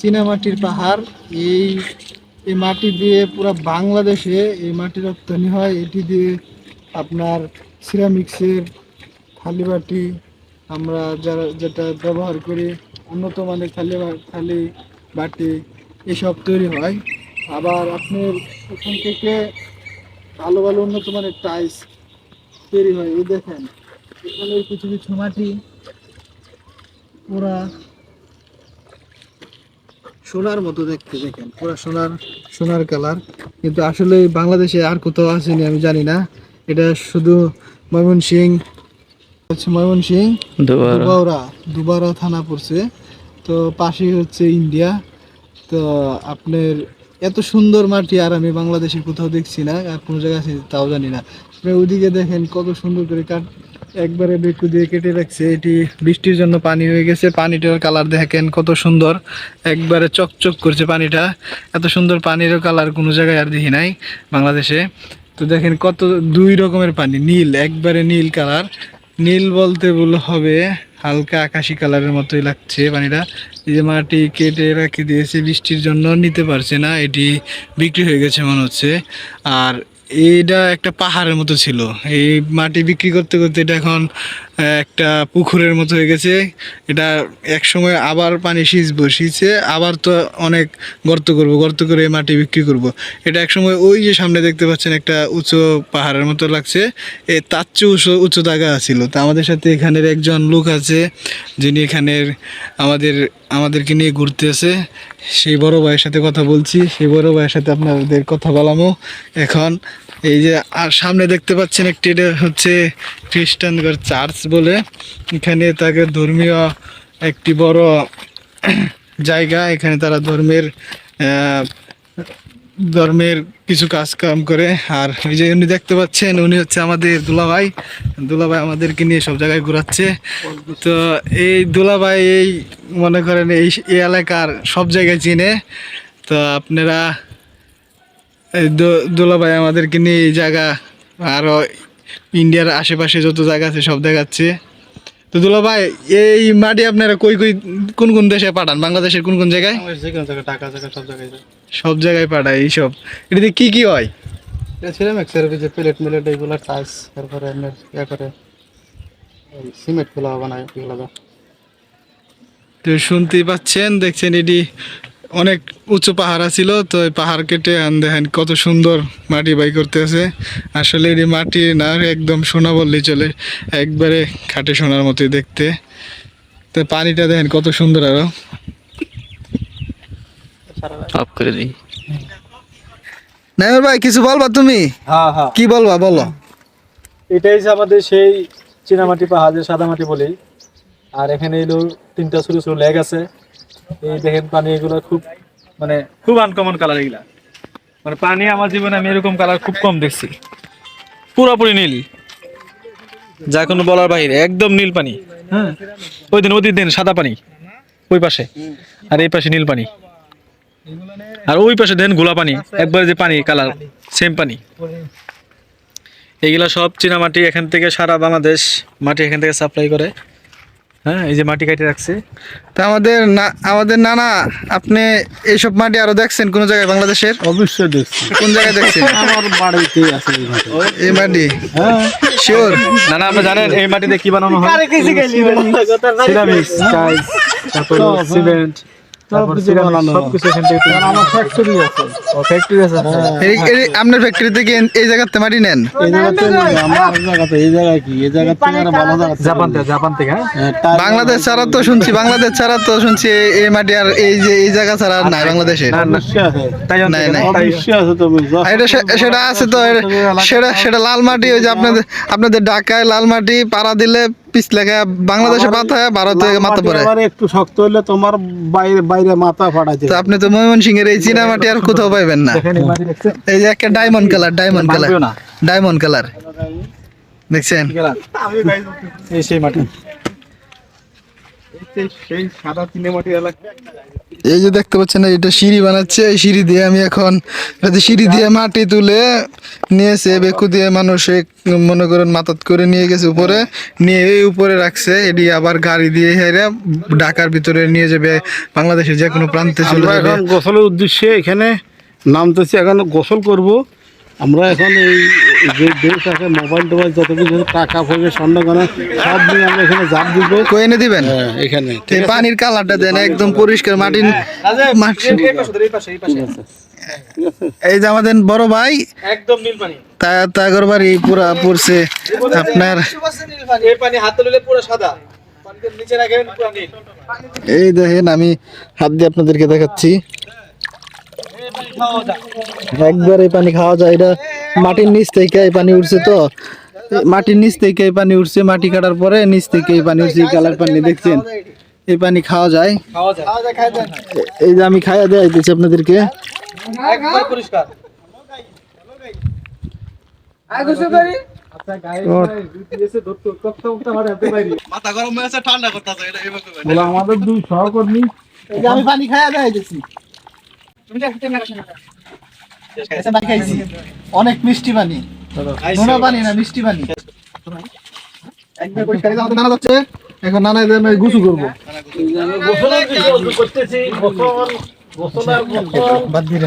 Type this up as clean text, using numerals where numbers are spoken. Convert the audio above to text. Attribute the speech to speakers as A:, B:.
A: চীনামাটির পাহাড়। এই এই মাটি দিয়ে পুরো বাংলাদেশে এই মাটি রপ্তানি হয়। এটি দিয়ে আপনার সিরামিক্সের থালি বাটি আমরা যেটা ব্যবহার করি, উন্নত মানের থালি বাটি এসব তৈরি হয়। আবার আপনার এখান থেকে ভালো ভালো উন্নত মানের টাইলস তৈরি হয়। এই দেখেন এখানে কিছু কিছু মাটি পুরা সোনার মতো দেখতে, দেখেন পুরা সোনার কালার। কিন্তু আসলে বাংলাদেশে আর কোথাও আসেনি, আমি জানি না। এটা শুধু ময়মনসিং দুবারা থানা পড়ছে। তো পাশেই হচ্ছে ইন্ডিয়া। তো আপনার এত সুন্দর মাটি আর আমি বাংলাদেশে কোথাও দেখছি না, আর কোনো জায়গায় আছে তাও জানি না। আপনি ওইদিকে দেখেন কত সুন্দর করে একবারে বেকু দিয়ে কেটে রাখছে। এটি বৃষ্টির জন্য পানি হয়ে গেছে। পানিটার কালার দেখেন কত সুন্দর, একবারে চকচক করছে পানিটা। এত সুন্দর পানিরও কালার কোনো জায়গায় আর দেখি নাই বাংলাদেশে। তো দেখেন কত দুই রকমের পানি, নীল, একবারে নীল কালার। নীল বলতে হবে হালকা আকাশি কালারের মতোই লাগছে পানিটা। এই যে মাটি কেটে রাখি দিয়েছে, বৃষ্টির জন্য নিতে পারছে না, এটি বিক্রি হয়ে গেছে মনে হচ্ছে। আর এইটা একটা পাহাড়ের মতো ছিল, এই মাটি বিক্রি করতে করতে এটা এখন একটা পুকুরের মতো হয়ে গেছে। এটা এক সময় আবার পানি সিঁচছে, আবার তো অনেক গর্ত করে মাটি বিক্রি করব। এটা এক সময় ওই যে সামনে দেখতে পাচ্ছেন একটা উঁচু পাহাড়ের মতো লাগছে, তার চেয়ে উঁচু জায়গা ছিল। তা আমাদের সাথে এখানের একজন লোক আছে যিনি এখানের আমাদেরকে নিয়ে ঘুরতেছে। সেই বড় ভাইয়ের সাথে কথা বলছি, সেই বড় ভাইয়ের সাথে আপনাদের কথা বলামো এখন। এই যে আর সামনে দেখতে পাচ্ছেন একটি, এটা হচ্ছে খ্রিস্টানদের চার্চ বলে। এখানে তাকে ধর্মীয় একটি বড় জায়গা। এখানে তারা ধর্মের কিছু কাজ কাম করে। আর এই যে উনি দেখতে পাচ্ছেন, উনি হচ্ছে আমাদের দুলাভাই আমাদেরকে নিয়ে সব জায়গায় ঘোরাচ্ছে। তো এই দুলাভাই এই মনে করেন এই এলাকার সব জায়গায় চিনে। তো আপনারা দুলাভাই আমাদেরকে নিয়ে এই জায়গা আরো ইন্ডিয়ার আশেপাশে যত জায়গা আছে সব দেখাচ্ছে। তো দুলাভাই, এই মাটি আপনারা কোন কোন দেশে পাঠান? বাংলাদেশের কোন কোন জায়গায়? সব জায়গায় পাঠায় এইসব। এটাতে কি হয়?
B: প্লেট মিলেট এইগুলো টাইস, তারপরে সিমেন্ট গুলো বানায় এগুলো।
A: তো শুনতেই পাচ্ছেন, দেখছেন এটি অনেক উঁচু পাহাড় ছিল। তো এই পাহাড় কেটে দেখেন কত সুন্দর মাটি বাই করতে আছে। আসলে এটি মাটি না, একদম সোনা বললেই চলে, একবারে খাঁটি সোনার মতোই দেখতে। তো পানিটা দেখেন কত সুন্দর। আরো
C: অফ করে দিই।
A: নাইমুর ভাই, কিছু বলবা তুমি?
B: হ্যাঁ,
A: কি বলবা বলো।
B: এটাই যে আমাদের সেই চীনামাটি পাহাড়, যে সাদা মাটি বলি। আর এখানে এলো 3টা ছোট ছোট লেক আছে। এই দেখেন পানি, এগুলো খুব আনকমন কালার। এগুলা মানে পানি আমার জীবনে আমি এরকম কালার খুব কম দেখছি। পুরোপুরি নীল, যা কোনো বলার বাইরে, একদম নীল পানি। হ্যাঁ, ওই দিন সাদা পানি ওই পাশে, আর এই পাশে নীল পানি, আর ওই পাশে দেন গোলা পানি, একবারে যে পানি কালার সেম পানি। এগুলা সব চীনা মাটি। এখান থেকে সারা বাংলাদেশ মাটি এখান থেকে সাপ্লাই করে। হ্যাঁ, এই যে মাটি কাটে রাখছে।
A: তা আমাদের নানা, আপনি এইসব মাটি আরো দেখছেন কোন জায়গায় বাংলাদেশের?
B: অবশ্যই দেখছি।
A: কোন জায়গায় দেখছেন?
B: আমার বাড়িতেই আছে
A: এই মাটি।
B: হ্যাঁ,
A: শিওর?
B: না আপনি জানেন এই মাটিতে কি বানানো হয়? সিরামিক্স, টাইলস, তারপর সিমেন্ট, তারপর সবকিছু এখান থেকে। আমার ফ্যাক্টরি আছে। ও ফ্যাক্টরি আছে।
A: আপনার ফ্যাক্টরি থেকে এই জায়গাতে মাটি নেন?
B: এই জায়গাতে আমার জায়গাতে, এই জায়গায় কি, এই জায়গা থেকে আর ভালো জায়গা, জাপান থেকে।
A: বাংলাদেশ ছাড়া তো শুনছি এই মাটি আর এই জায়গা ছাড়া আর নাই বাংলাদেশে। নাই। সেটা আছে তো, সেটা লাল মাটি। ওই যে আপনাদের ঢাকায় লাল মাটি পাড়া দিলে পিছ লেখা, বাংলাদেশে পাতা হয়, ভারতে মাথা পড়ে।
B: একটু শক্ত হইলে তোমার বাইরে মাথা ফাটাইতে।
A: তো আপনি তো ময়মনসিং এর এই চীনা মাটি আর কোথাও পাইবেন না। এই যে একটা ডায়মন্ড কালার দেখছেন?
B: এই সেই মাটি। সেই সাদা চিনেমাটি এলাকা।
A: এই যে দেখতে পাচ্ছেন এটা সিঁড়ি বানাচ্ছে, এই সিঁড়ি দিয়ে আমি এখন সিঁড়ি দিয়ে মাটি তুলে নিয়েছে বেকু দিয়ে মানুষে মনে করেন মাথাত করে নিয়ে গেছে উপরে, নিয়ে এই উপরে রাখছে, এটি আবার গাড়ি দিয়ে হেরে ঢাকার ভিতরে নিয়ে যাবে, বাংলাদেশের যে কোনো প্রান্তে চলে
D: আমরা
A: যাবে।
D: এখন গোসলের উদ্দেশ্যে এখানে নামতেছি, এখন গোসল করব। আমরা এখন এই যে দেশ আছে মোবাইল টোবাইল যত কিছু টাকা পয়সা স্বর্ণ গয়না সব নিয়ে আমরা এখানে জাপ দিব।
A: কই এনে দিবেন?
D: এখানে
A: এই পানির কালারটা দেন একদম পরিষ্কার, মাটির মাটি। এই যে আমাদের বড় ভাই
B: একদম নীল পানি।
A: তাগর বাড়ি পুরা পড়ছে আপনার।
B: এই পানি হাতে লইলে পুরো সাদা, পানিতে নিচে রাখেন পুরো নীল।
A: এই দেখেন আমি হাত দিয়ে আপনাদেরকে দেখাচ্ছি, একবার এই পানি খাওয়া যায়। এটা মাটির নিচ থেকে এই পানি উঠছে, তো মাটির নিচ থেকে এই পানি উঠছে, মাটি কাটার পরে নিচ থেকে এই পানি উঠছে, এই কালার পানি দেখছেন, এই পানি খাওয়া যায়।
B: খাওয়া যায়, খাই দেন।
A: এই যে আমি খাইয়া দেয়া দিচ্ছি আপনাদেরকে।
B: একদম পরিষ্কার। মাথা গরম হয়ে আছে, ঠান্ডা করতেছে এটা এইভাবে।
D: বলে আমাদের দুই সহকর্মী
A: এই যে আমি পানি খাইয়া দেয়া দিচ্ছি, অনেক মিষ্টি পানি, নোনা পানি না মিষ্টি পানি। একবার পরিষ্কার এই যে আমাদের নানা যাচ্ছে, এখন নানা দিয়ে আমি গুছু করবো।
D: গোসল করতেছি, গোসল আর গোসল
A: বাদ দিয়ে